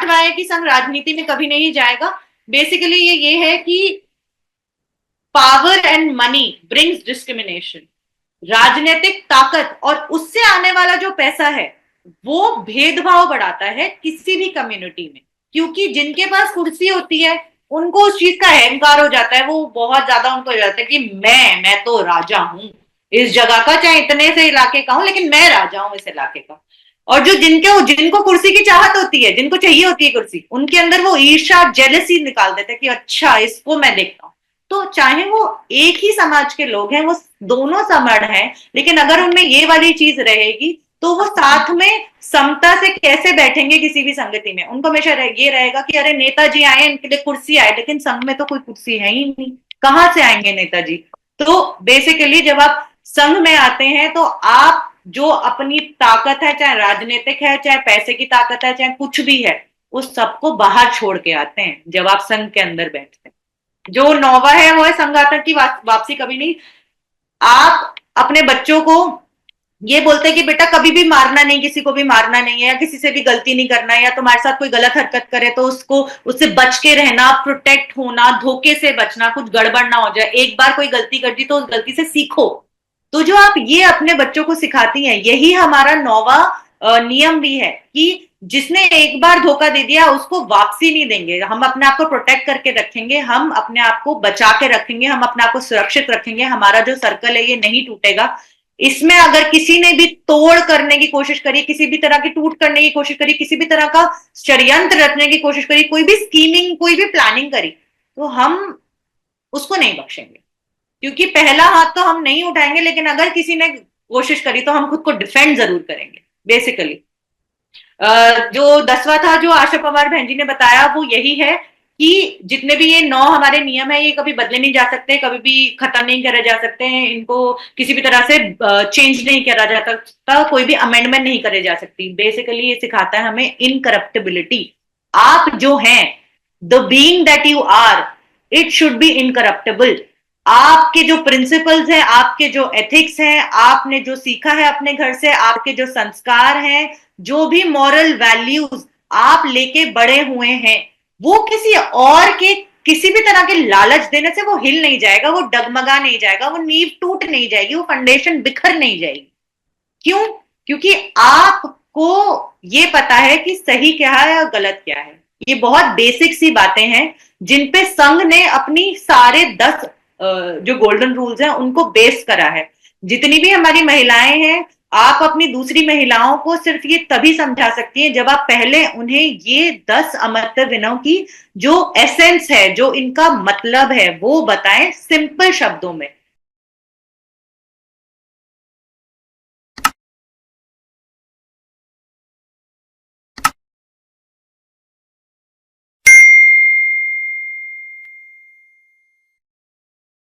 करवाया कि संघ राजनीति में कभी नहीं जाएगा। बेसिकली ये है कि power and money brings discrimination. राजनीतिक ताकत और उससे आने वाला जो पैसा है वो भेदभाव बढ़ाता है किसी भी कम्युनिटी में, क्योंकि जिनके पास कुर्सी होती है उनको उस चीज का अहंकार हो जाता है, वो बहुत ज्यादा उनको हो जाता है कि मैं तो राजा हूं इस जगह का, चाहे इतने से इलाके का हूं लेकिन मैं राजा हूं इस इलाके का। और जो जिनको कुर्सी की चाहत होती है, जिनको चाहिए होती है कुर्सी, उनके अंदर वो ईर्ष्या जेलसी निकाल देते हैं कि अच्छा इसको मैं देखता हूं। तो चाहे वो एक ही समाज के लोग हैं, वो दोनों समण हैं, लेकिन अगर उनमें ये वाली चीज रहेगी तो वो साथ में समता से कैसे बैठेंगे किसी भी संगति में। उनको हमेशा ये रहेगा कि अरे नेताजी आए इनके लिए कुर्सी आए, लेकिन संघ में तो कोई कुर्सी है ही नहीं, कहां से आएंगे नेताजी। तो बेसिकली जब आप संघ में आते हैं तो आप जो अपनी ताकत है, चाहे राजनीतिक है, चाहे पैसे की ताकत है, चाहे कुछ भी है, उस सबको बाहर छोड़ के आते हैं जब आप संघ के अंदर बैठते हैं। जो नौवा है वो है संघातक की वापसी कभी नहीं। आप अपने बच्चों को ये बोलते हैं कि बेटा कभी भी मारना नहीं, किसी को भी मारना नहीं है, या किसी से भी गलती नहीं करना है, या तुम्हारे साथ कोई गलत हरकत करे तो उसको उससे बच के रहना, प्रोटेक्ट होना, धोखे से बचना, कुछ गड़बड़ ना हो जाए। एक बार कोई गलती कर दी तो उस गलती से सीखो। तो जो आप ये अपने बच्चों को सिखाती हैं, यही हमारा नौवा नियम भी है कि जिसने एक बार धोखा दे दिया उसको वापसी नहीं देंगे। हम अपने आप को प्रोटेक्ट करके रखेंगे, हम अपने आप को बचा के रखेंगे, हम अपने आप को सुरक्षित रखेंगे। हमारा जो सर्कल है ये नहीं टूटेगा। इसमें अगर किसी ने भी तोड़ करने की कोशिश करी, किसी भी तरह की टूट करने की कोशिश करी, किसी भी तरह का षड्यंत्र रचने की कोशिश करी, कोई भी स्कीमिंग, कोई भी प्लानिंग करी, तो हम उसको नहीं बख्शेंगे। क्योंकि पहला हाथ तो हम नहीं उठाएंगे, लेकिन अगर किसी ने कोशिश करी तो हम खुद को डिफेंड जरूर करेंगे। बेसिकली जो 10वां था जो आशा पवार बहन जी ने बताया वो यही है कि जितने भी ये 9 हमारे नियम है ये कभी बदले नहीं जा सकते, कभी भी खत्म नहीं करे जा सकते हैं, इनको किसी भी तरह से चेंज नहीं करा जा सकता, कोई भी अमेंडमेंट नहीं करे जा सकती। बेसिकली ये सिखाता है हमें इनकरप्टिबिलिटी। आप जो हैं, the being that you are, it should be incorruptible. आपके जो प्रिंसिपल्स हैं, आपके जो एथिक्स हैं, आपने जो सीखा है अपने घर से, आपके जो संस्कार हैं, जो भी मॉरल वैल्यूज आप लेके बड़े हुए हैं, वो किसी और के किसी भी तरह के लालच देने से वो हिल नहीं जाएगा, वो डगमगा नहीं जाएगा, वो नींव टूट नहीं जाएगी, वो फाउंडेशन बिखर नहीं जाएगी। क्यों? क्योंकि आपको ये पता है कि सही क्या है और गलत क्या है। ये बहुत बेसिक सी बातें हैं जिन पे संघ ने अपनी सारे 10 जो गोल्डन रूल्स हैं उनको बेस करा है। जितनी भी हमारी महिलाएं हैं, आप अपनी दूसरी महिलाओं को सिर्फ ये तभी समझा सकती हैं जब आप पहले उन्हें ये 10 अमर्त्य दिनों की जो एसेंस है, जो इनका मतलब है, वो बताएं सिंपल शब्दों में।